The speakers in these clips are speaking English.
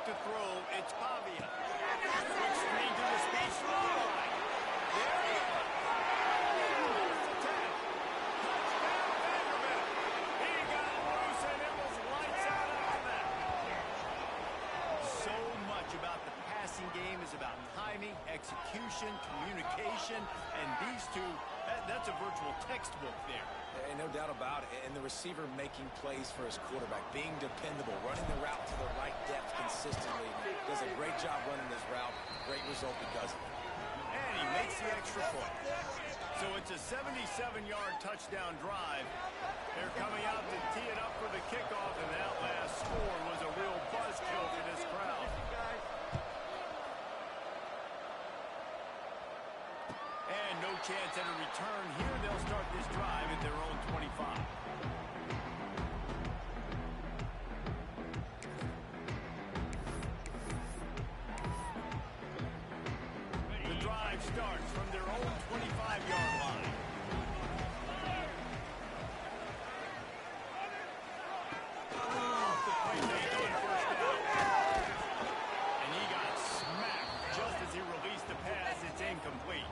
to throw. It's Pavia. Quick screen to the speed throw line. There he is. There's the 10. Touchdown, Vanderbilt. He got loose, and it was lights out after that. So much about the passing game is about timing, execution, communication, and these two, that's a virtual textbook there. No doubt about it. And the receiver making plays for his quarterback, being dependable, running the route to the right depth consistently. Does a great job running this route. Great result because of it. And he makes the extra point. So it's a 77-yard touchdown drive. They're coming out to tee it up for the kickoff, and that last score was a real buzzkill for this crowd. And no chance at a return here. They'll start this drive at their own 25. The drive starts from their own 25-yard line. Off the play fake on first down. And he got smacked just as he released the pass. It's incomplete.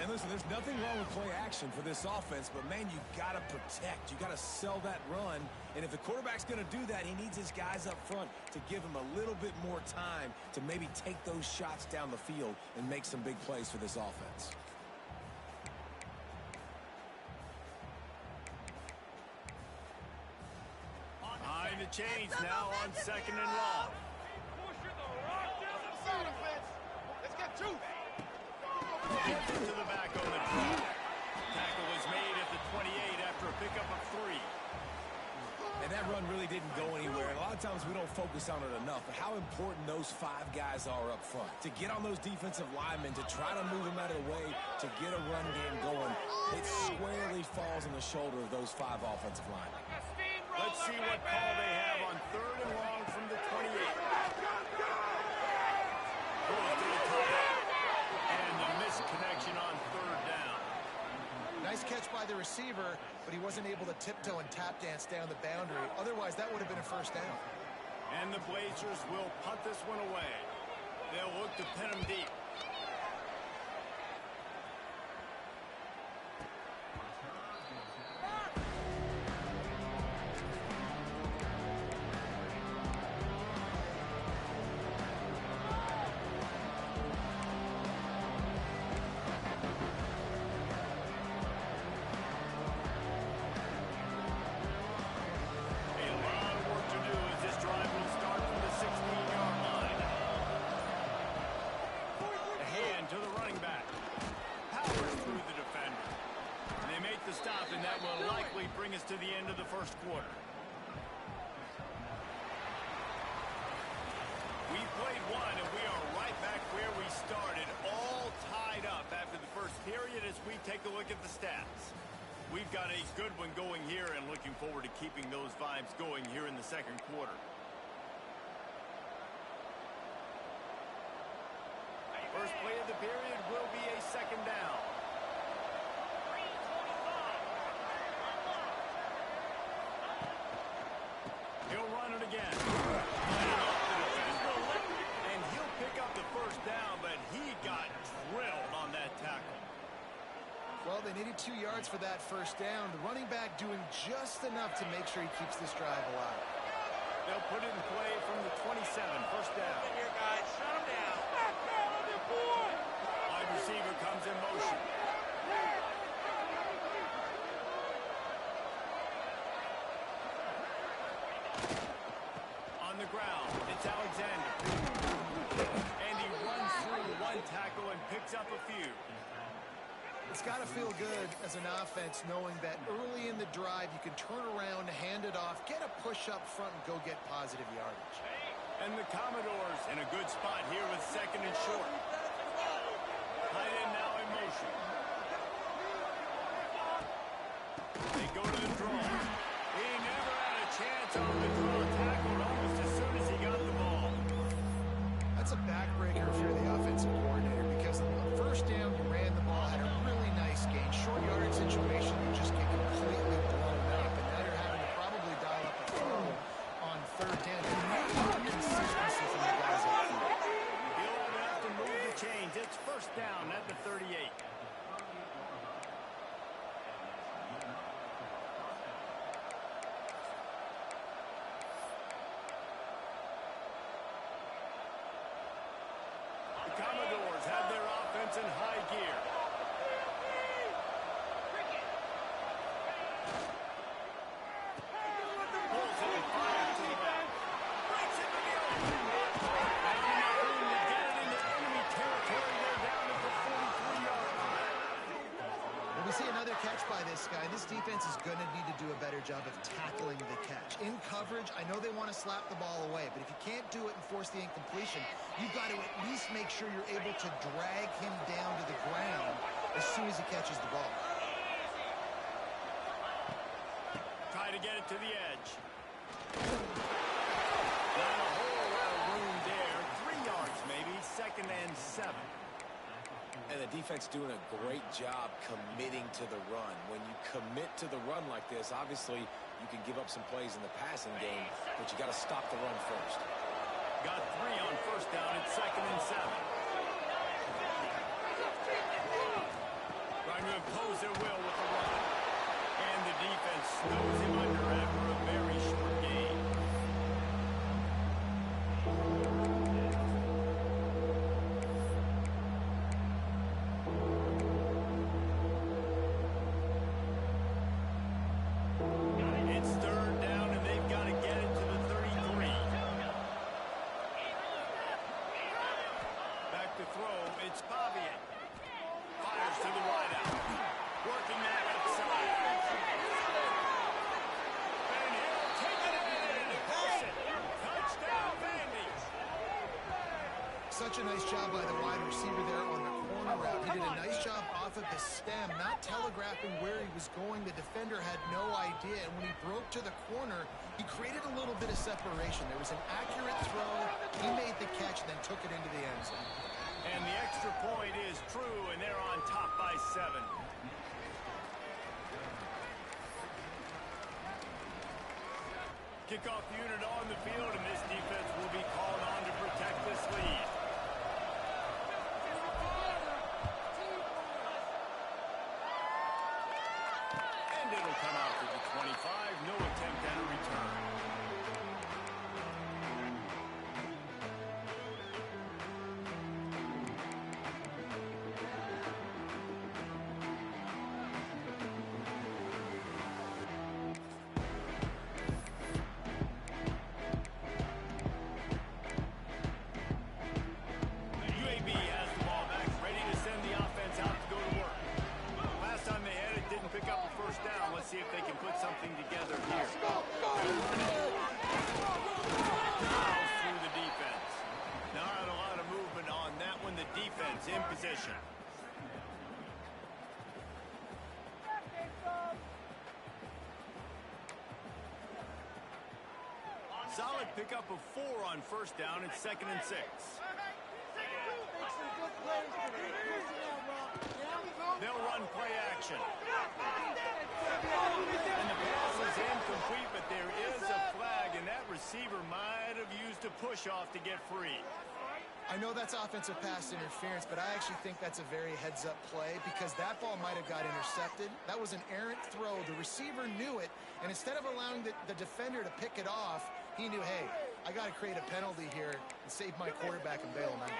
And listen, there's nothing wrong with play action for this offense, but man, you got to protect. You got to sell that run. And if the quarterback's going to do that, he needs his guys up front to give him a little bit more time to maybe take those shots down the field and make some big plays for this offense. Behind the chains now on 2nd and long. Let's get two. Gets it to the back on the drop. Tackle was made at the 28 after a pickup of 3. And that run really didn't go anywhere. And a lot of times we don't focus on it enough, but how important those 5 guys are up front. To get on those defensive linemen, to try to move them out of the way, to get a run game going, it squarely falls on the shoulder of those 5 offensive linemen. Let's see what call they have on 3rd and long from the 28. Goes to the top. And the missed connection on 3rd down. Nice catch by the receiver, but he wasn't able to tiptoe and tap dance down the boundary. Otherwise, that would have been a first down. And the Blazers will punt this one away. They'll look to pin him deep. To the end of the first quarter. We played one, and we are right back where we started, all tied up after the first period as we take a look at the stats. We've got a good one going here and looking forward to keeping those vibes going here in the second quarter. First play of the period will be a 2nd down. He'll run it again. And he'll pick up the first down, but he got drilled on that tackle. Well, they needed 2 yards for that first down. The running back doing just enough to make sure he keeps this drive alive. They'll put it in play from the 27, first down. Here, guys, shut him down. Wide receiver comes in motion. On the ground, it's Alexander. And he runs through 1 tackle and picks up a few. It's got to feel good as an offense knowing that early in the drive you can turn around, hand it off, get a push up front, and go get positive yardage. And the Commodores in a good spot here with 2nd and short. Tight end now in motion. They go to the draw. He never had a chance on the draw. Tackled almost as soon as he got the ball. That's a backbreaker if you're the offensive coordinator, because on first down you ran the ball, had a really nice gain. Short yardage situation, you just get completely blown up, and now you're having to probably dial up a throw on 3rd down. You need more consistency from Dolphins have their offense in high gear. Pulls it and fires to the back. Breaks it to the open. Not enough room to get it into enemy territory. They're down at the 43-yard line. Well, we see another catch by this guy. This defense is going to need to do a better job of tackling the catch. In coverage, I know they want to slap the ball away, but if you can't do it and force the incompletion, you've got to at least make sure you're able to drag him down to the ground as soon as he catches the ball. Try to get it to the edge. Not a whole lot of room there. 3 yards maybe. 2nd and 7. And the defense doing a great job committing to the run. When you commit to the run like this, obviously you can give up some plays in the passing game, but you got to stop the run first. Got 3 on 1st down. It's 2nd and 7. Trying to impose their will with the run. And the defense snows him under after a very short game. It's 3rd down, and they've got to get it to the 33. Back to throw. It's Pavian. Fires to the wideout. Working that outside. Van Hill taking it in. Hooks it. Touchdown, Vandy. Such a nice job by the wide receiver there on the corner route. He did a nice job off of the stem, not telegraphing where he was going. The defender had no idea, and when he broke to the corner, he created a little bit of separation. There was an accurate throw. He made the catch, then took it into the end zone. And the extra point is true, and they're on top by 7. Kickoff unit on the field, and this defense will be called on to protect this lead. And it'll come out to the 25. No attempt at a return. See if they can put something together here. Through the defense. Not a lot of movement on that one. The defense in position. Solid pickup of 4 on 1st down. It's 2nd and 6. They'll run play action. And the pass is incomplete, but there is a flag, and that receiver might have used a push-off to get free. I know that's offensive pass interference, but I actually think that's a very heads-up play because that ball might have got intercepted. That was an errant throw. The receiver knew it, and instead of allowing the defender to pick it off, he knew, hey, I got to create a penalty here and save my quarterback and bail him out.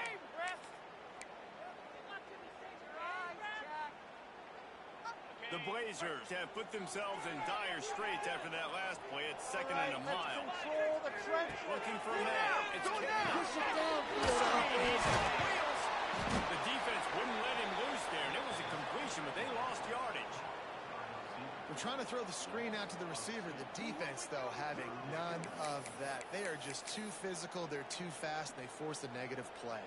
The Blazers have put themselves in dire straits after that last play. It's 2nd and a mile. Looking for man. It's the defense wouldn't let him loose there, and it was a completion, but they lost yardage. We're trying to throw the screen out to the receiver. The defense, though, having none of that. They are just too physical. They're too fast. And they force a negative play.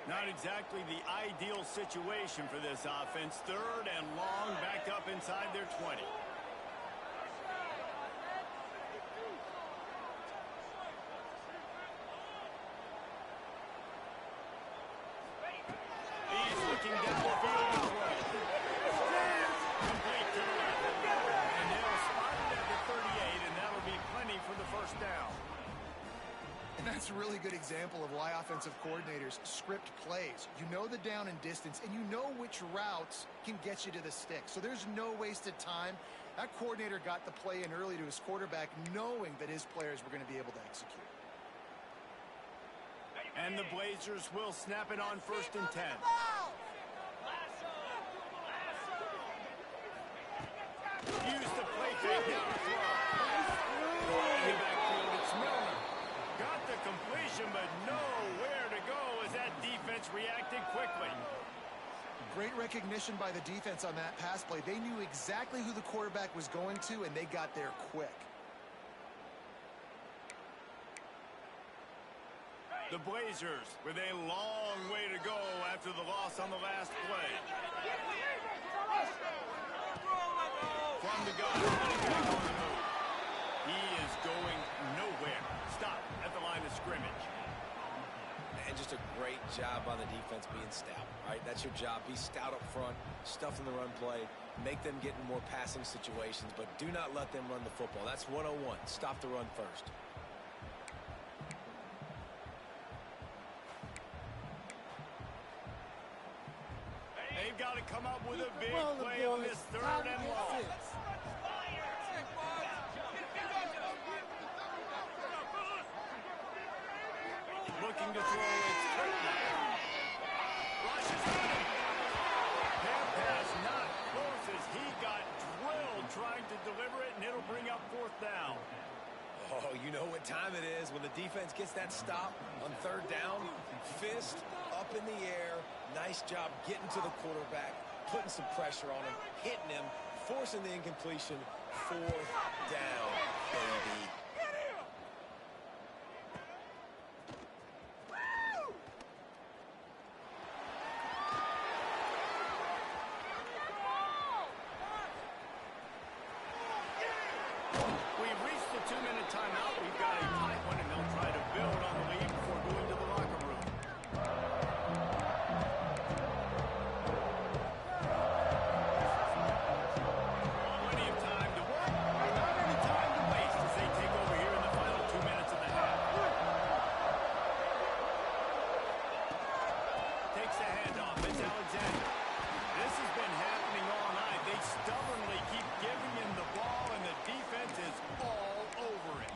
Not exactly the ideal situation for this offense. 3rd and long, backed up inside their 20. He's looking down the field. Complete to the left. And they'll spot it at the 38, and that'll be plenty for the 1st down. And that's a really good example of why offensive coordinators script plays. You know the down and distance, and you know which routes can get you to the stick. So there's no wasted time. That coordinator got the play in early to his quarterback, knowing that his players were going to be able to execute. And the Blazers will snap it on 1st and 10. Use the play fake down the throw. In the backfield, it's Milner. Got the completion, but nowhere to go as that defense reacted quickly. Great recognition by the defense on that pass play. They knew exactly who the quarterback was going to, and they got there quick. The Blazers with a long way to go after the loss on the last play. From the gun, running back on the move. He is going nowhere. Stop at the line of scrimmage. And just a great job by the defense being stout, right? That's your job. Be stout up front, stuff in the run play, make them get in more passing situations, but do not let them run the football. That's 101. Stop the run first. They've got to come up with a big play on this 3rd and long. Looking to throw, it's Turkey. Rushes on it. Hand pass not close as he got drilled trying to deliver it, and it'll bring up 4th down. Oh, you know what time it is. When the defense gets that stop on 3rd down, fist up in the air. Nice job getting to the quarterback, putting some pressure on him, hitting him, forcing the incompletion. 4th down, baby. We've reached the 2-minute timeout. We've got a tight one, and they'll try to build on the lead before going to the locker room. Plenty of time to work, not any time to waste as they take over here in the final 2 minutes of the half. Takes the handoff. It's Alexander. This has been happening all night. They stubbornly keep giving him the ball, and the defense is all over it.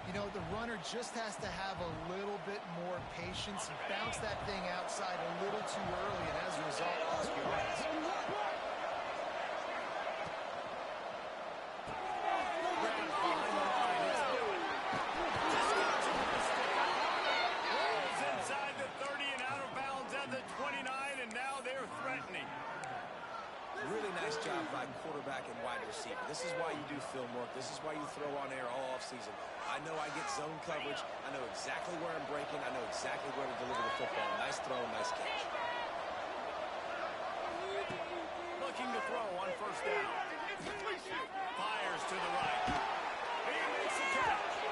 You know, the runner just has to have a little bit more patience. He bounced that thing outside a little too early, and as a result, lost yards. Grab behind the line. It's Nuke. Just got to the mistake. Rolls inside the 30 and out of bounds at the 29, and now they're threatening. Really nice job by quarterback and wide receiver. This is why you do film work. This is why you throw on air all offseason. I know I get zone coverage. I know exactly where I'm breaking. I know exactly where to deliver the football. Nice throw, nice catch. Looking to throw on 1st down. Fires to the right. He makes the catch.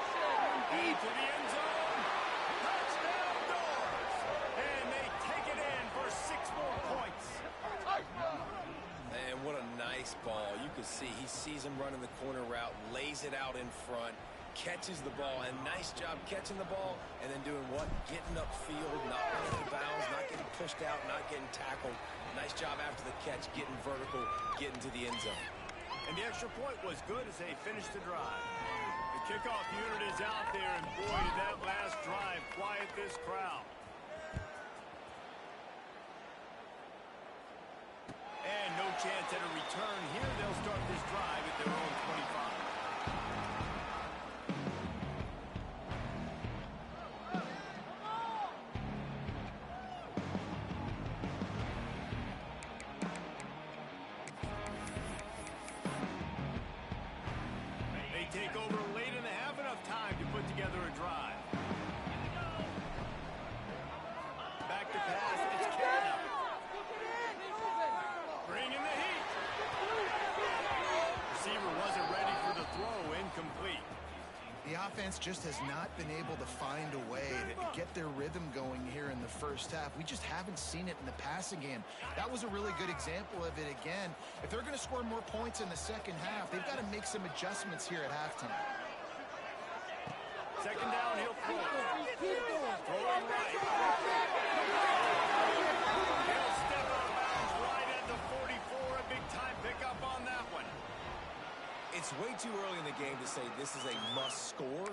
Into the end zone. Touchdown Doors. And they take it in for 6 more points. Man, what a nice ball. You can see he sees him running the corner route, lays it out in front, catches the ball, and nice job catching the ball and then doing what? Getting upfield, not running out of bounds, not getting pushed out, not getting tackled. Nice job after the catch, getting vertical, getting to the end zone. And the extra point was good as they finished the drive. The kickoff unit is out there, and boy, did that last drive quiet this crowd. And no chance at a return here. They'll start this drive at their own 25. They take over late in the half, enough time to put together a drive. Back to pass, it's Canada. Bringing the heat. Receiver wasn't ready for the throw, incomplete. The offense just has not been able to find a way to get their rhythm going here in the 1st half. We just haven't seen it in the passing game. That was a really good example of it again. If they're going to score more points in the 2nd half, they've got to make some adjustments here at halftime. 2nd down, he'll throw. Throwing right. He'll step out of bounds right at the 44. A big-time pickup on that one. It's way too early in the game to say this is a must score,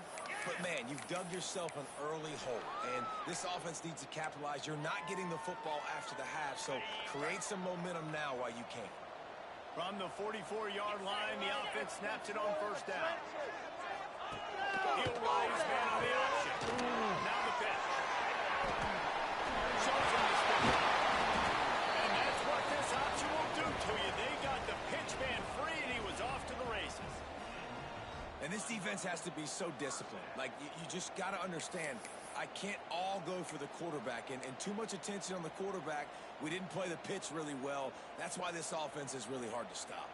But, man, you've dug yourself an early hole, and this offense needs to capitalize. You're not getting the football after the half, so create some momentum now while you can. From the 44-yard line, the offense snaps it on first down. He'll roll his man on the option. Now the pitch. Shows him the spin. And that's what this option will do to you. They got the pitch man free, and he was off to the races. And this defense has to be so disciplined. Like, you just got to understand, I can't all go for the quarterback. And too much attention on the quarterback. We didn't play the pitch really well. That's why this offense is really hard to stop.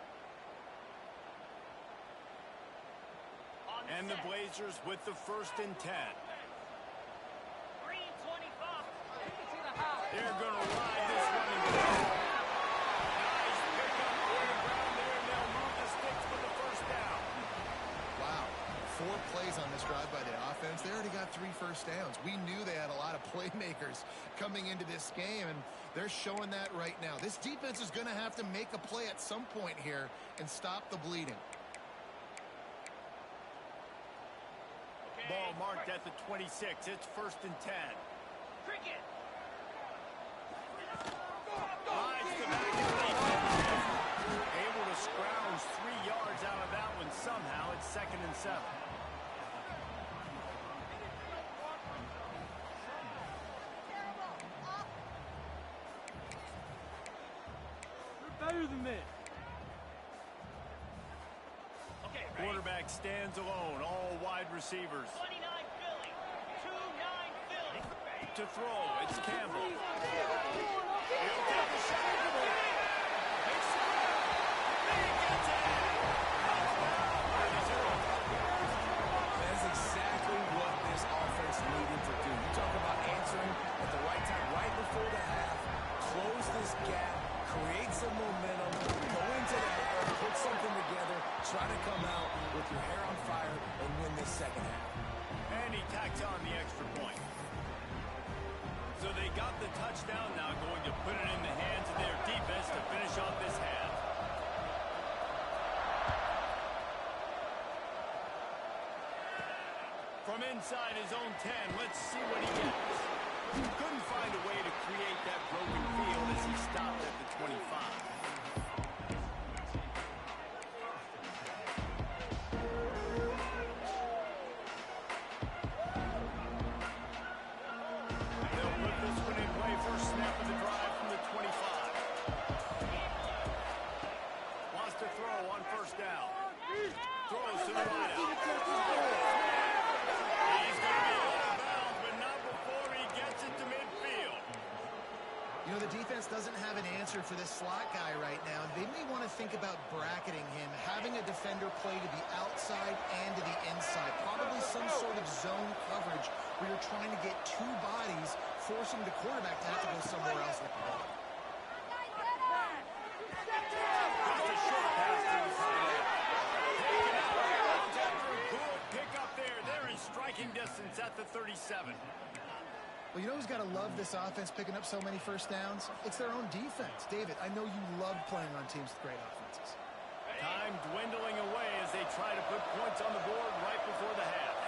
And the Blazers with the 1st and 10. They're going to ride this one into the ball. Nice pickup on the ground there, and they'll move the sticks for the 1st down. Wow. 4 plays on this drive by the offense. They already got 3 first downs. We knew they had a lot of playmakers coming into this game, and they're showing that right now. This defense is going to have to make a play at some point here and stop the bleeding. Ball marked at the 26. It's 1st and 10. Cricket. Rides the back of the defense. Able to scrounge 3 yards out of that one somehow. It's 2nd and 7. You're better than this. Quarterback stands alone, all wide receivers. 29 Philly, 2-9 Philly. To throw, it's Campbell. He'll take the shot. Makes the grab. He gets it. That is exactly what this offense needed to do. You talk about answering at the right time, right before the half, close this gap, create some momentum, go into the half, put something together, try to come out with your hair on fire and win this 2nd half. And he tacks on the extra point. So they got the touchdown now, going to put it in the hands of their defense to finish off this half. From inside his own 10, let's see what he gets. Couldn't find a way to create that broken field as he stopped at the 25. Doesn't have an answer for this slot guy right now. They may want to think about bracketing him, having a defender play to the outside and to the inside. Probably some sort of zone coverage where you're trying to get 2 bodies, forcing the quarterback to have to go somewhere else with the ball. Just a short pass to the side. Taken out. After a good pick up there. They're in striking distance at the 37. Well, you know who's got to love this offense picking up so many first downs? It's their own defense. David, I know you love playing on teams with great offenses. Time dwindling away as they try to put points on the board right before the half.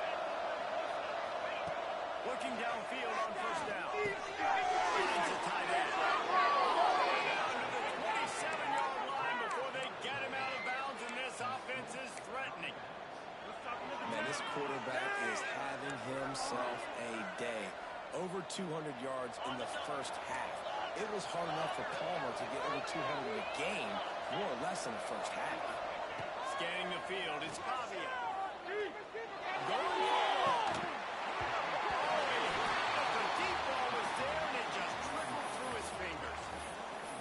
Looking downfield on first down. Finds a tight end. Down to the 27-yard line before they get him out of bounds, and this offense is threatening. Man, this quarterback is having himself a day. Over 200 yards in the 1st half. It was hard enough for Palmer to get over 200 in a game, more or less in the 1st half. Scanning the field, it's Pavia. Going for it. The deep ball was there, and it just trickled through his fingers.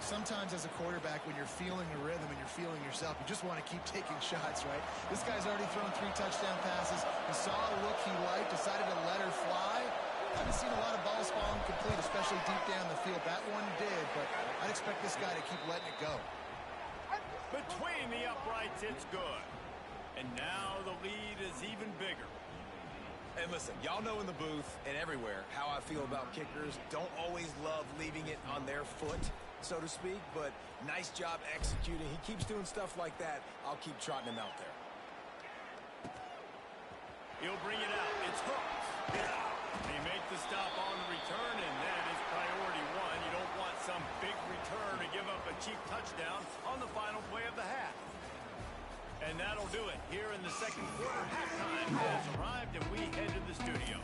Sometimes as a quarterback, when you're feeling the rhythm and you're feeling yourself, you just want to keep taking shots, right? This guy's already thrown 3 touchdown passes. He saw a look he liked, decided to let her fly. I haven't seen a lot of balls fall incomplete, especially deep down the field. That one did, but I'd expect this guy to keep letting it go. Between the uprights, it's good. And now the lead is even bigger. And listen, y'all know in the booth and everywhere how I feel about kickers. Don't always love leaving it on their foot, so to speak, but nice job executing. He keeps doing stuff like that. I'll keep trotting him out there. He'll bring it out. It's They make the stop on the return, and that is priority one. You don't want some big return to give up a cheap touchdown on the final play of the half. And that'll do it here in the second quarter. Halftime has arrived, and we head to the studio.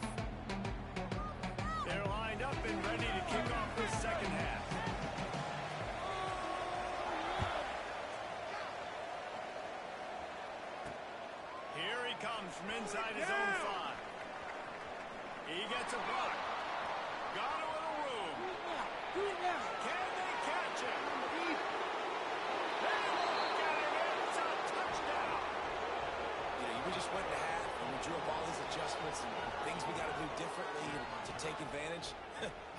They're lined up and ready to kick off the second half. Here he comes from inside his own 5. He gets a block. Got a little room. Do it now. Can they catch him? They won't get it. It's a touchdown. You know, we just went to half and we drew up all these adjustments and things we got to do differently to take advantage.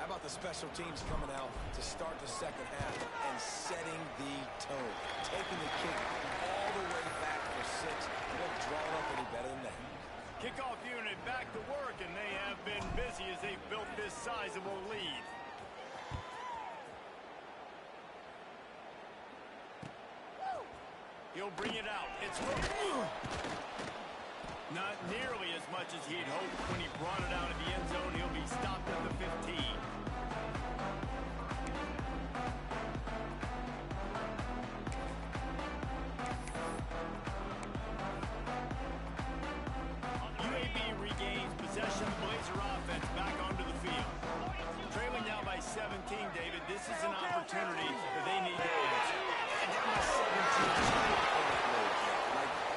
How about the special teams coming out to start the second half and setting the tone, taking the kick all the way back for 6. You don't draw it up any better than that. Kickoff unit back to work, and they have been busy as they've built this sizable lead. He'll bring it out. It's not nearly as much as he'd hoped when he brought it out of the end zone. He'll be stopped at the 15. UAB regains possession. Blazer offense back onto the field. Trailing now by 17, David. This is an opportunity that they need to answer. And down by 17.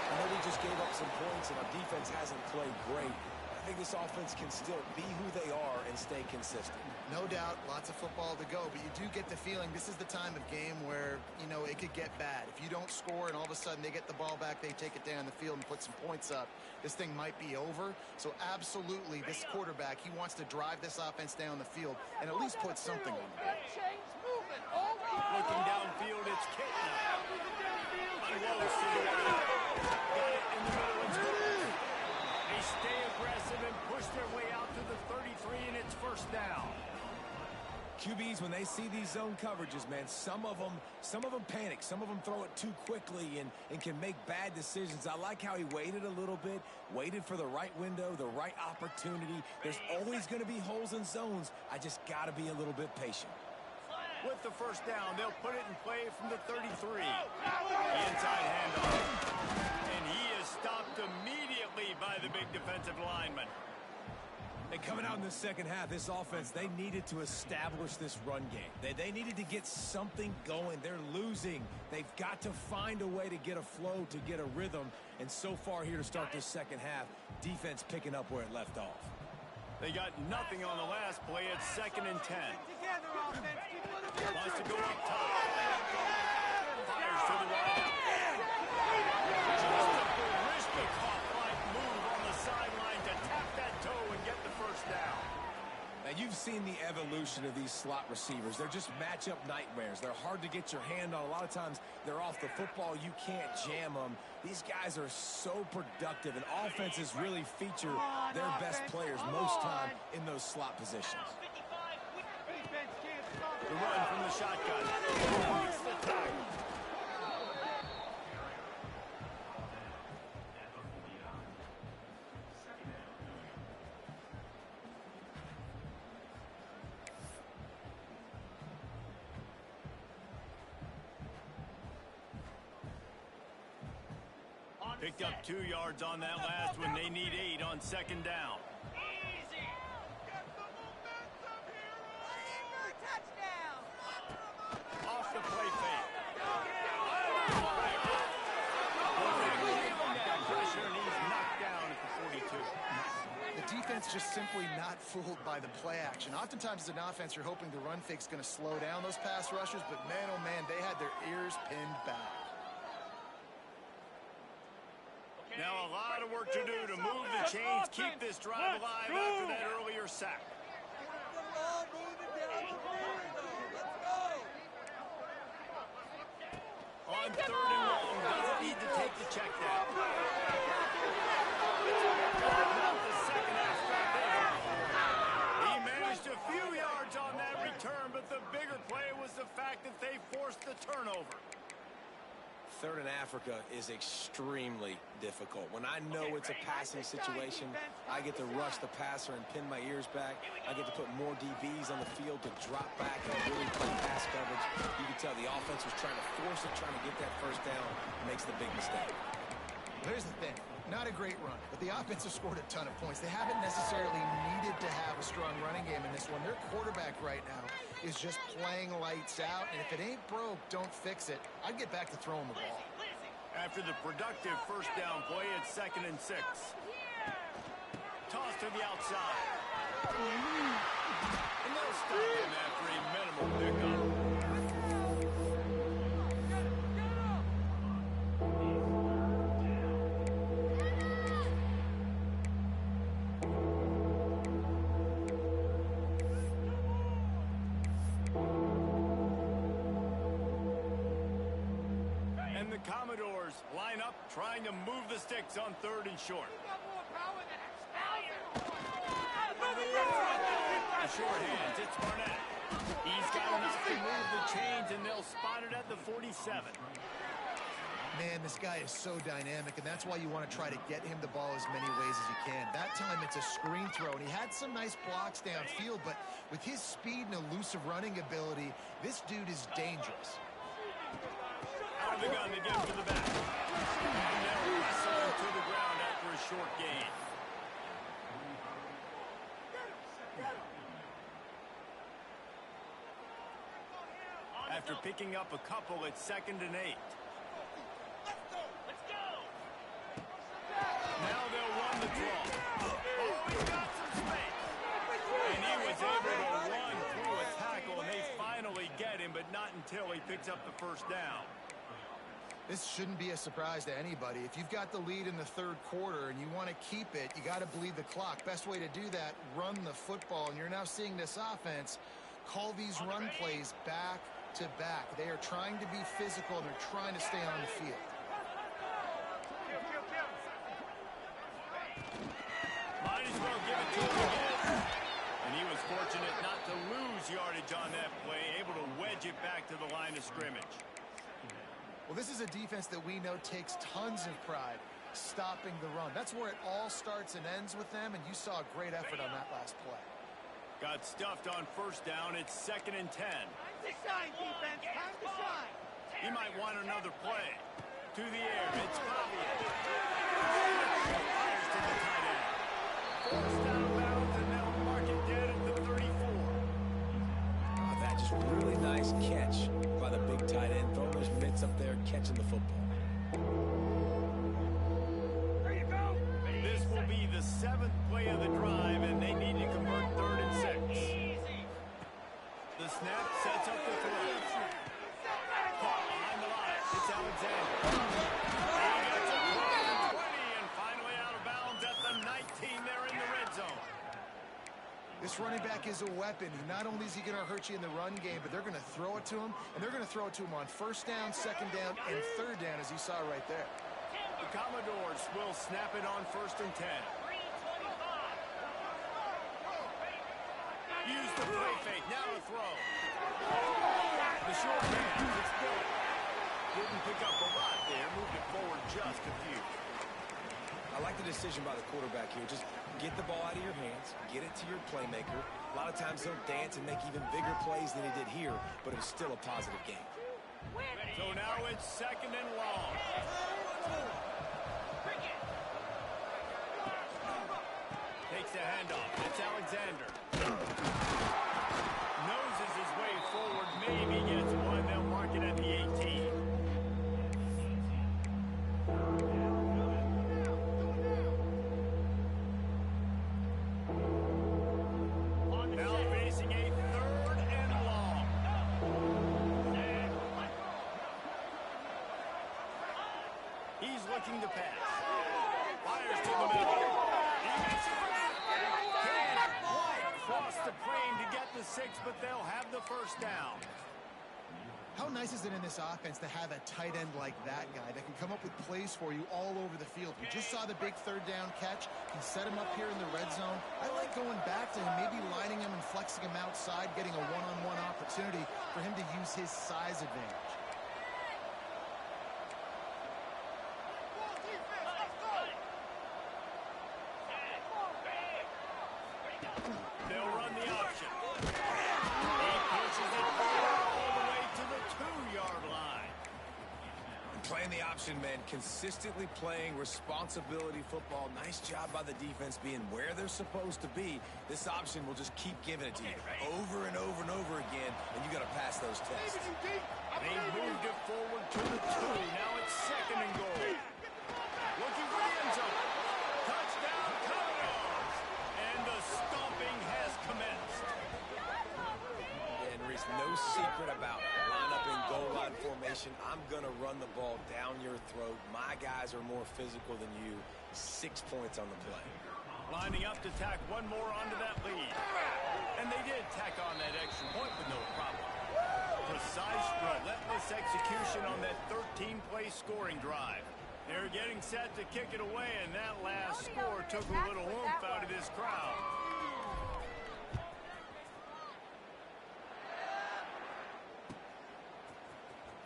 I know we just gave up some points and our defense hasn't played great. I think this offense can still be who they are and stay consistent. No doubt, lots of football to go, but you do get the feeling this is the time of game where, you know, it could get bad. If you don't score and all of a sudden they get the ball back, they take it down the field and put some points up, this thing might be over. So absolutely, this quarterback, he wants to drive this offense down the field and at least put something on the board. Looking downfield, it's Kitna. Unloads to the right. Got it in the middle and scores. They stay aggressive and push their way out to the 33, and it's first down. QBs, when they see these zone coverages, man, some of them panic. Some of them throw it too quickly and can make bad decisions. I like how he waited a little bit, waited for the right window, the right opportunity. There's always going to be holes in zones. I just got to be a little bit patient. With the first down, they'll put it in play from the 33. The inside handoff. And he is stopped immediately by the big defensive lineman. And coming out in the second half, this offense, they needed to establish this run game. They needed to get something going. They're losing. They've got to find a way to get a flow, to get a rhythm. And so far here to start this second half, defense picking up where it left off. They got nothing on the last play. It's 2nd and 10. Wants to go up top. Fires to the right. Just a Barishnikov-like move on the sideline to tap that toe and get the first down. Now, you've seen the evolution of these slot receivers. They're just matchup nightmares. They're hard to get your hand on. A lot of times, they're off the football. You can't jam them. These guys are so productive, and offenses really feature their best players most time in those slot positions. The run from the shotgun. Breaks the tackle. Picked up 2 yards on that last one. They need 8 on 2nd down. Off the play fake. Pressure, and he's knocked down at the 42. The defense just simply not fooled by the play action. Oftentimes as an offense, you're hoping the run fake's going to slow down those pass rushers, but man, oh man, they had their ears pinned back. Now a lot of work to do to move the chains, keep this drive alive after that earlier sack. On 3rd and long, doesn't need to take the check down. Not the second half start there. He managed a few yards on that return, but the bigger play was the fact that they forced the turnover. third in Africa is extremely difficult. When I know it's a passing situation, I get to rush the passer and pin my ears back. I get to put more DBs on the field to drop back and really play pass coverage. You can tell the offense was trying to force it, trying to get that first down, makes the big mistake. Here's the thing. Not a great run, but the offense has scored a ton of points. They haven't necessarily needed to have a strong running game in this one. Their quarterback right now is just playing lights out, and if it ain't broke, don't fix it. I'd get back to throwing the ball. After the productive first down play, it's 2nd and 6. Toss to the outside. And they'll stop him after a minimal pickup. Commodores line up, trying to move the sticks on 3rd and short. The short hands, it's Barnett. He's got enough to move the chains, and they'll spot it at the 47. Man, this guy is so dynamic, and that's why you want to try to get him the ball as many ways as you can. That time, it's a screen throw, and he had some nice blocks downfield, but with his speed and elusive running ability, this dude is dangerous. Out of the gun, they get him to the back. And they'll wrestle him to the ground after a short gain. After picking up a couple, it's 2nd and 8. Let's go. Now they'll run the draw. Oh, he's got some space. And he was able to run through a tackle, and they finally get him, but not until he picks up the first down. This shouldn't be a surprise to anybody. If you've got the lead in the 3rd quarter and you want to keep it, you got to bleed the clock. Best way to do that, run the football. And you're now seeing this offense call these run plays back to back. They are trying to be physical, and they're trying to stay on the field. Might as well give it to him again. And he was fortunate not to lose yardage on that play, able to wedge it back to the line of scrimmage. Well, this is a defense that we know takes tons of pride stopping the run. That's where it all starts and ends with them, and you saw a great effort on that last play. Got stuffed on first down. It's 2nd and 10. Time to shine, defense. Time to shine. He might want another play. To the air. It's Pavia. Fires to the tight end. Forced out of bounds, and they'll mark it dead at the 34. Oh, that just really nice catch by the big tight end. Throwing those mitts up there, catching the football. There you go. This will be the 7th play of the drive, and they need to convert 3rd and 6. Easy. The snap sets up the throw. Caught behind the line. It's Alexander. He gets it across the 20 and finally out of bounds at the 19. They're in the red zone. This running back is a weapon. Not only is he going to hurt you in the run game, but they're going to throw it to him, and they're going to throw it to him on 1st down, 2nd down, and 3rd down, as you saw right there. The Commodores will snap it on 1st and 10. 3:25. Use the play fake. Now a throw. The short hands. It's Billy. Didn't pick up a lot there. Moved it forward just a few. I like the decision by the quarterback here. Just get the ball out of your hands, get it to your playmaker. A lot of times he'll dance and make even bigger plays than he did here, but it was still a positive game. So now it's 2nd and long. Takes the handoff. It's Alexander. Noses his way forward. Maybe gets one. They'll mark it at the 18. Now facing a 3rd and long. He's looking to pass. Fires to the middle. He makes it. Can't quite cross the plane to get the 6, but they'll have the first down. How nice is it in this offense to have a tight end like that guy that can come up with plays for you all over the field? We just saw the big 3rd down catch. He set him up here in the red zone. I like going back to him, maybe lining him and flexing him outside, getting a one-on-one opportunity for him to use his size advantage. They'll run the option. He pushes it forward all the way to the 2-yard line. Playing the option, man, consistently playing responsibility football. Nice job by the defense being where they're supposed to be. This option will just keep giving it to you over and over and over again, and you got to pass those tests. They moved it forward to the 2. Now it's 2nd and goal. Looking for the end zone. Touchdown, Commodores! And the stomping has commenced. And Reese, no secret about it. Line up in goal line formation. I'm going to run the ball down your throat. My guys are more physical than you. 6 points on the play. Lining up to tack one more onto that lead. And they did tack on that extra point with no problem. Precise, relentless execution on that 13-play scoring drive. They're getting set to kick it away, and that last score took a little oomph out of this crowd.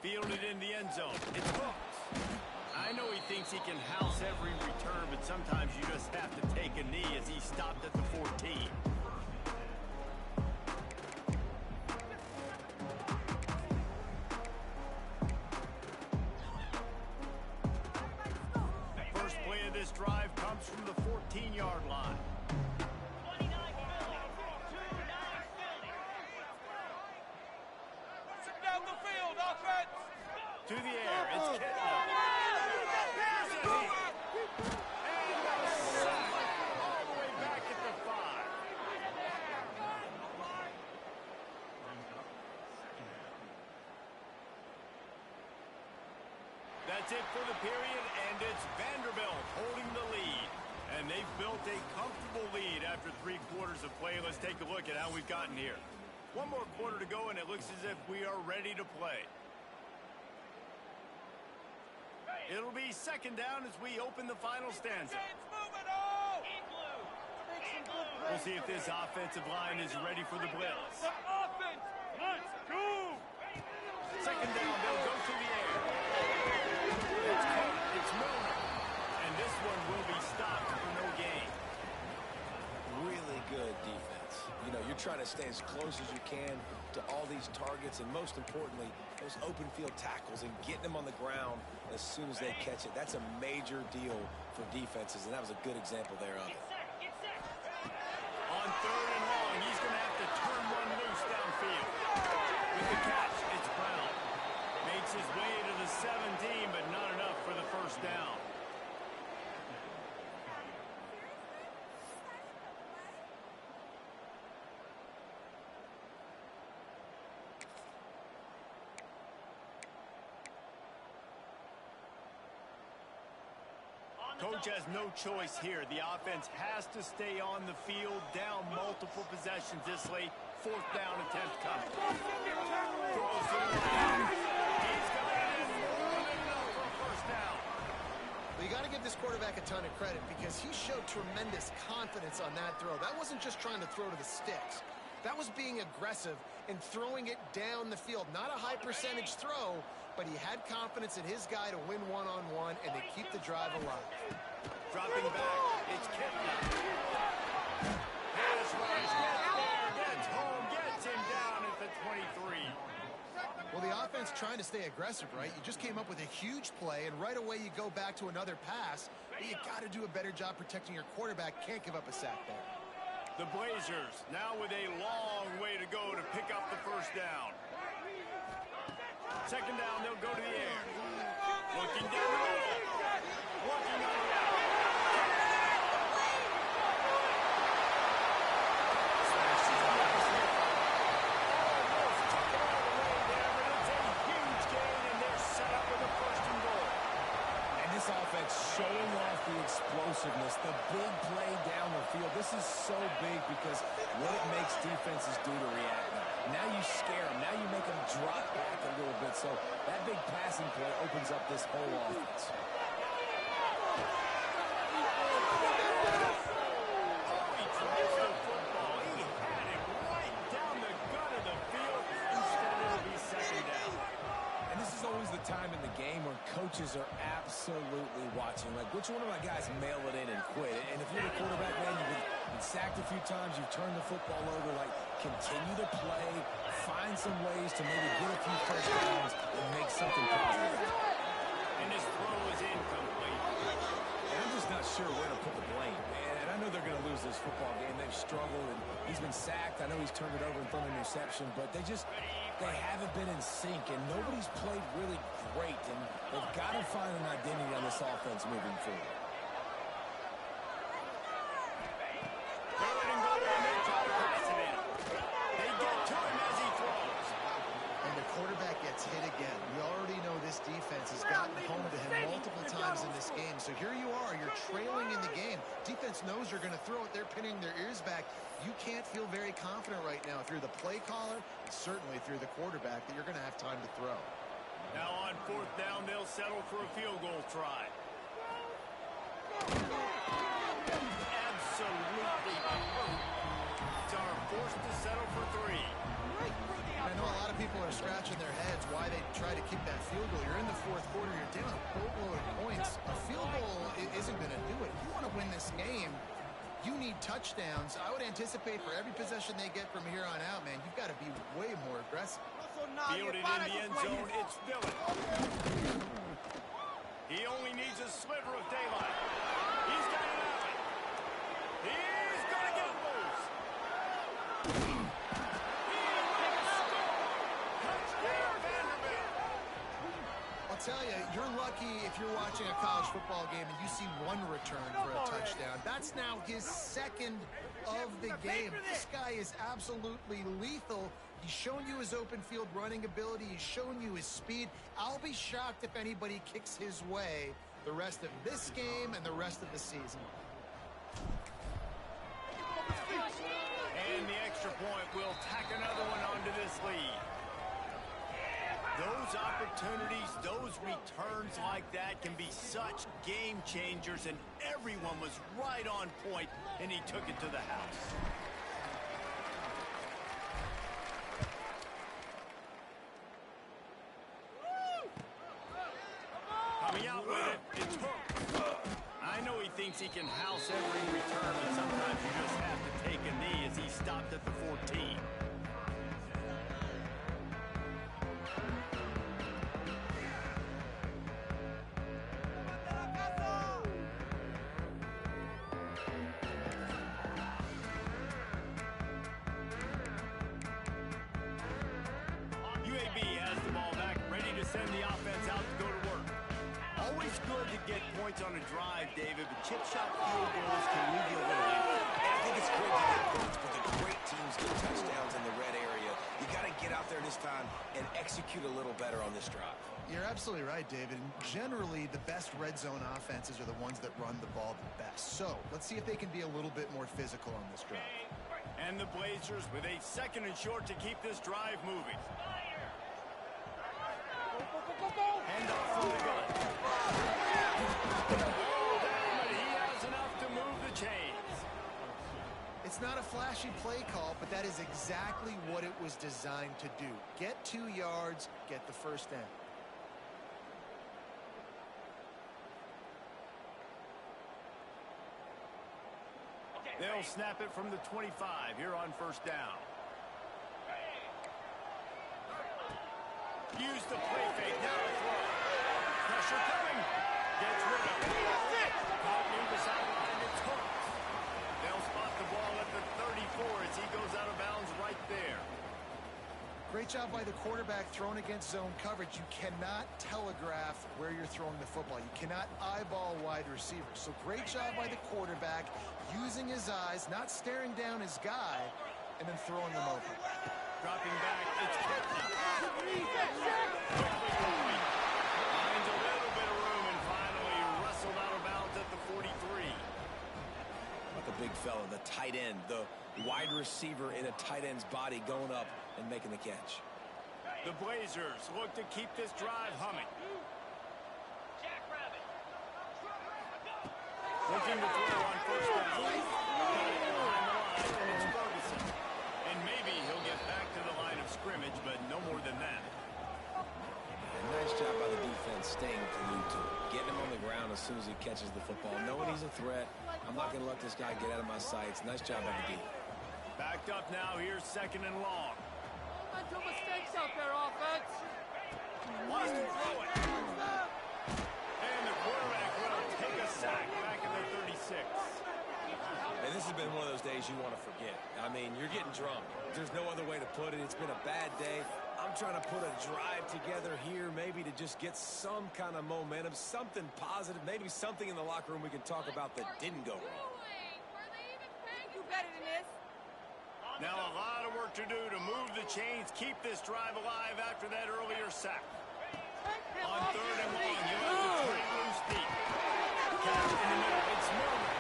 Fielded in the end zone. It's hooked. I know he thinks he can house every return, but sometimes you just have to take a knee as he stopped at the 14. First play of this drive comes from the 14-yard line. 29 Philly. 29 Philly. Down the field, offense! To the air, it's Kitna. Here's a hit. And a sack all the way back at the 5. That's it for the period, and it's Vanderbilt holding the lead. And they've built a comfortable lead after 3 quarters of play. Let's take a look at how we've gotten here. One more quarter to go, and it looks as if we are ready to play. It'll be 2nd down as we open the final stanza. We'll see if this offensive line is ready for the blitz. Offense! Let's go! 2nd down, they'll go to the air. It's Cook, it's Milner. And this one will be stopped for no gain. Really good defense. You know, you're trying to stay as close as you can to all these targets, and most importantly, those open field tackles and getting them on the ground as soon as they catch it. That's a major deal for defenses, and that was a good example there of it. On 3rd and long, he's going to have to turn one loose downfield. With the catch, it's Brown. Makes his way to the 17, but not enough for the first down. Coach has no choice here. The offense has to stay on the field, down multiple possessions this late. 4th down attempt coming. Throws to the line. He's got it in more than enough for a first down. Well, you got to give this quarterback a ton of credit because he showed tremendous confidence on that throw. That wasn't just trying to throw to the sticks. That was being aggressive and throwing it down the field. Not a high percentage throw, but he had confidence in his guy to win one-on-one and to keep the drive alive. Dropping back, it's Kitna. Pass rush, gets there, gets home, gets him down at the 23. Well, the offense trying to stay aggressive, right? You just came up with a huge play, and right away you go back to another pass. But you got to do a better job protecting your quarterback. Can't give up a sack there. The Blazers now with a long way to go to pick up the first down. 2nd down, they'll go to the air. Looking down the middle. Working on the out. Almost took it all the way there, but it's a huge gain, and they're set up with a 1st and goal. And this offense showing off the explosiveness, the big play down the field. This is so big because what it makes defenses do to react. Now you scare them. Now you make them drop back a little bit. So that big passing play opens up this whole offense. He drops the football. He had it right down the gut of the field. Instead, it'll be 2nd down. And this is always the time in the game where coaches are absolutely watching. Like, which one of my guys mail it in and quit? And if you're the quarterback, man, you been sacked a few times. You've turned the football over. Like, continue to play. Find some ways to maybe get a few first downs and make something positive. And his throw is incomplete. And I'm just not sure where to put the blame. And I know they're going to lose this football game. They've struggled, and he's been sacked. I know he's turned it over and thrown an interception, but they haven't been in sync, and nobody's played really great, and they've got to find an identity on this offense moving forward. Third and goal, and they try to pass it in. They get to him as he throws. And the quarterback gets hit again. We already know this defense has gotten home to him multiple times in this game. So here you are, you're trailing in the game. Defense knows you're going to throw it. They're pinning their ears back. You can't feel very confident right now through the play caller, and certainly through the quarterback, that you're going to have time to throw. Now on fourth down, they'll settle for a field goal try. Absolutely perfect. Are forced to settle for 3. I know a lot of people are scratching their heads why they try to kick that field goal. You're in the fourth quarter. You're down a boatload of points. A field goal isn't going to do it. If you want to win this game, you need touchdowns. I would anticipate for every possession they get from here on out, man, you've got to be way more aggressive. Fielded in the end zone, it's Dillon. He only needs a sliver of daylight. He's got it out. He's going to get loose. I'll tell you, you're lucky if you're watching a college football game and you see one return for a touchdown. That's now his second of the game. This guy is absolutely lethal. He's shown you his open field running ability. He's shown you his speed. I'll be shocked if anybody kicks his way the rest of this game and the rest of the season. And the extra point will tack another one onto this lead. Those opportunities, those returns like that can be such game changers, and everyone was right on point, and he took it to the house. Coming out with it, it's Hook. I know he thinks he can house every return, but sometimes you just have to take a knee as he stopped at the 14. UAB has the ball back, ready to send the offense out to go to work. Always good to get points on a drive, David, but chip shot field goals can leave you a little empty. And I think it's great to get points, but the great teams get touchdowns in the red area. You got to get out there this time and execute a little better on this drive. You're absolutely right, David. Generally, the best red zone offenses are the ones that run the ball the best. So let's see if they can be a little bit more physical on this drive. And the Blazers with a second and short to keep this drive moving. Hand off from the gun. But he has enough to move the chains. It's not a flashy play call, but that is exactly what it was designed to do. Get 2 yards, get the first down. They'll snap it from the 25 here on first down. Use the play fake. Now to throw. Pressure coming. Gets rid of it. Caught near the sideline. It's Hook. They'll spot the ball at the 34 as he goes out of bounds right there. Great job by the quarterback thrown against zone coverage. You cannot telegraph where you're throwing the football. You cannot eyeball wide receivers. So great job by the quarterback using his eyes, not staring down his guy, and then throwing them open. Dropping back, it's Ketna. Quickly complete. Finds a little bit of room and finally wrestled out of bounds at the 43. Like a big fella, the tight end, the wide receiver in a tight end's body going up and making the catch. The Blazers look to keep this drive humming. Jackrabbit. Looking to throw on first down. Got it behind the line, and it's Ferguson. And maybe he'll get back to the line of scrimmage, but no more than that. Nice job by the defense staying glued to it. Getting him on the ground as soon as he catches the football, knowing he's a threat, I'm not going to let this guy get out of my sights. Nice job by the D. Backed up now. Here's 2nd and long. Mental mistakes out there, offense. Wants to throw it. And the quarterback will take a sack back in the 36. And this has been one of those days you want to forget. I mean, you're getting drunk. There's no other way to put it. It's been a bad day. I'm trying to put a drive together here, maybe to just get some kind of momentum, something positive, maybe something in the locker room we can talk about that didn't go wrong. You better than this. Now a lot of work to do to move the chains, keep this drive alive after that earlier sack. On 3rd and long, you have to trade loose deep. Catch in the middle. It's moving.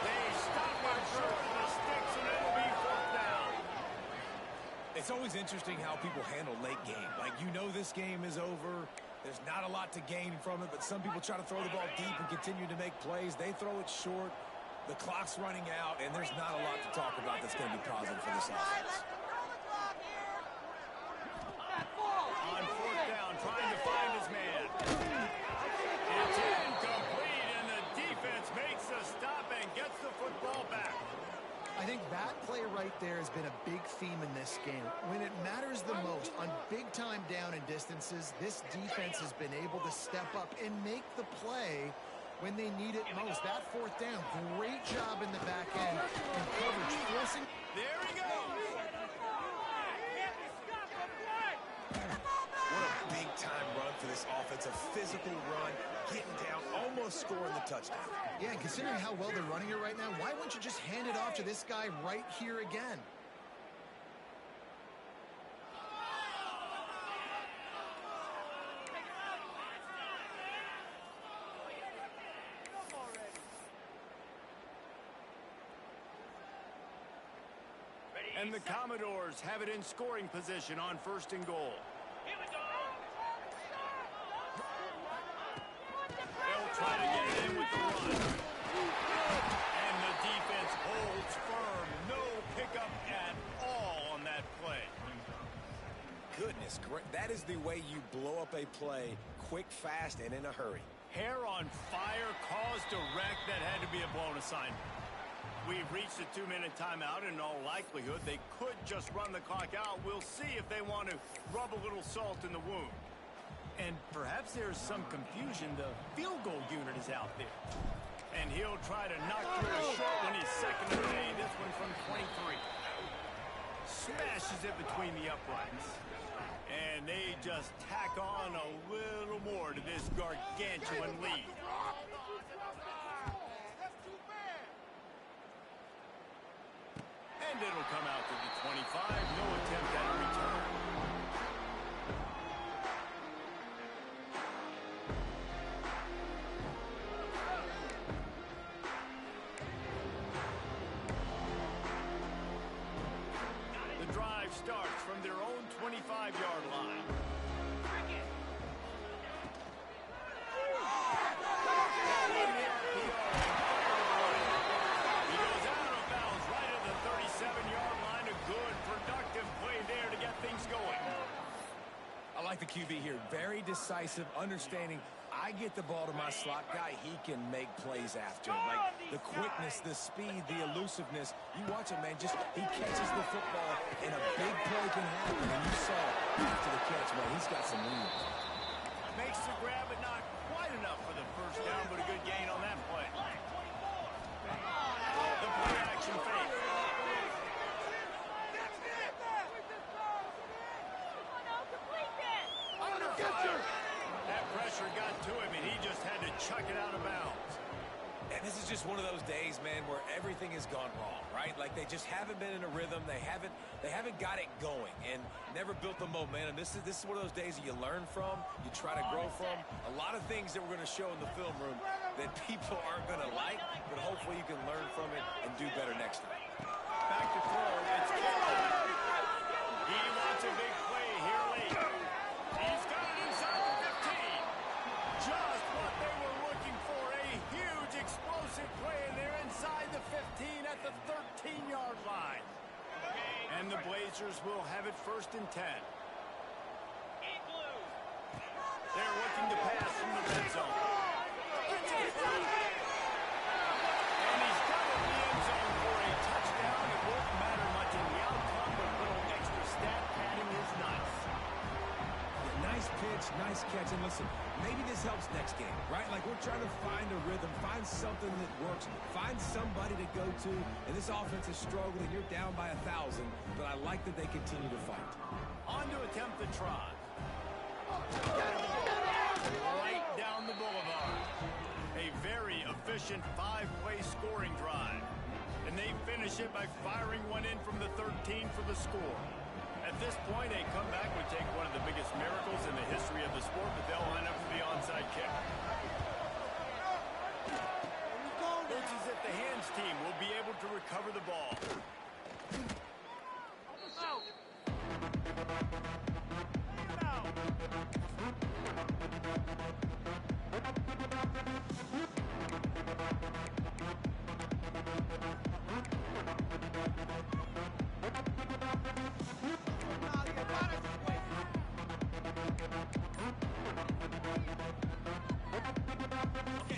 They stop him short of the sticks, and it'll be 4th down. It's always interesting how people handle late game. Like, you know this game is over. There's not a lot to gain from it, but some people try to throw the ball deep and continue to make plays. They throw it short. The clock's running out, and there's not a lot to talk about that's going to be positive for this offense. On 4th down, trying to find his man. It's incomplete, and the defense makes a stop and gets the football back. I think that play right there has been a big theme in this game. When it matters the most, on big-time down and distances, this defense has been able to step up and make the play when they need it most. That 4th down, great job in the back end and coverage, forcing. There he goes. What a big-time run for this offense, a physical run, getting down, almost scoring the touchdown. Yeah, and considering how well they're running it right now, why wouldn't you just hand it off to this guy right here again? And the Commodores have it in scoring position on 1st and goal. They'll try to get it in with the run. And the defense holds firm. No pickup at all on that play. Goodness, that is the way you blow up a play quick, fast, and in a hurry. Hair on fire, caused a wreck that had to be a blown assignment. We've reached a 2-minute timeout, and in all likelihood, they could just run the clock out. We'll see if they want to rub a little salt in the wound. And perhaps there's some confusion. The field goal unit is out there. And he'll try to knock through a short one. He's 2nd and 8. This one from 23. Smashes it between the uprights. And they just tack on a little more to this gargantuan lead. And it'll come out to the 25. No attempt at a return. The drive starts from their own 25-yard line. He goes out of bounds right at the 37-yard line. A good, productive play there to get things going. I like the QB here. Very decisive, understanding. I get the ball to my slot guy, he can make plays after. Like the quickness, the speed, the elusiveness. You watch it, man. Just he catches the football, and a big play can happen. And you saw after the catch, man, he's got some wheels. Makes the grab, but not quite enough for the 1st down, but a good gain on that play. The play action fake. That pressure got to him, and he just had to chuck it out of bounds. And this is just one of those days, man, where everything has gone wrong, right? Like they just haven't been in a rhythm. They haven't got it going and never built the momentum. This is one of those days that you learn from, you try to grow from. A lot of things that we're going to show in the film room that people aren't going to like, but hopefully you can learn from it and do better next time. Back to throw. It's Carroll. He wants a big play here late. He's got it inside the 15. Just what they were looking for. A huge explosive play, and they're inside the 15 at the 13-yard line. And the Blazers will have it 1st and 10. They're looking to pass from the red zone. And he's much. Nice catch. And listen, maybe this helps next game, right? Like we're trying to find a rhythm, find something that works, find somebody to go to. And this offense is struggling. You're down by 1,000, but I like that they continue to fight. On to attempt the try. Right down the boulevard. A very efficient 5-play scoring drive. And they finish it by firing one in from the 13 for the score. At this point, a comeback would take one of the biggest miracles in the history of the sport, but they'll line up for the onside kick. Looks as if the hands team will be able to recover the ball.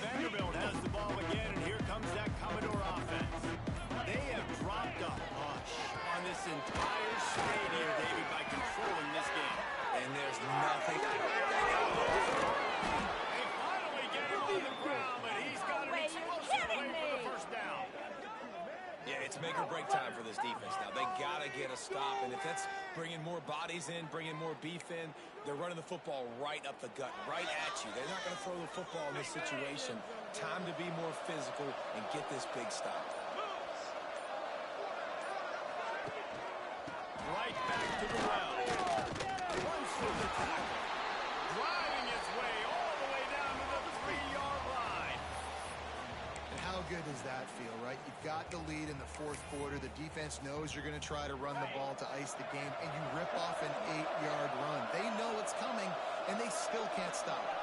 Vanderbilt has the ball again, and here comes that Commodore offense. They have dropped a hush on this entire stadium, David, by controlling this game. And there's nothing. They finally get him on the ground, but he's got an explosive play for the first down. Yeah, it's make or break time for this defense now. They got to get a stop, and if that's bringing more bodies in, bringing more beef in, they're running the football right up the gut, right at you. They're not going to throw the football in this situation. Time to be more physical and get this big stop. Right back to the well. Runs through the tackle. Driving his way all the way down to the 3-yard line. And how good does that feel, right? You've got the lead in the fourth quarter. The defense knows you're going to try to run the ball to ice the game, and you rip off an 8-yard run. They know it's coming, and they still can't stop it.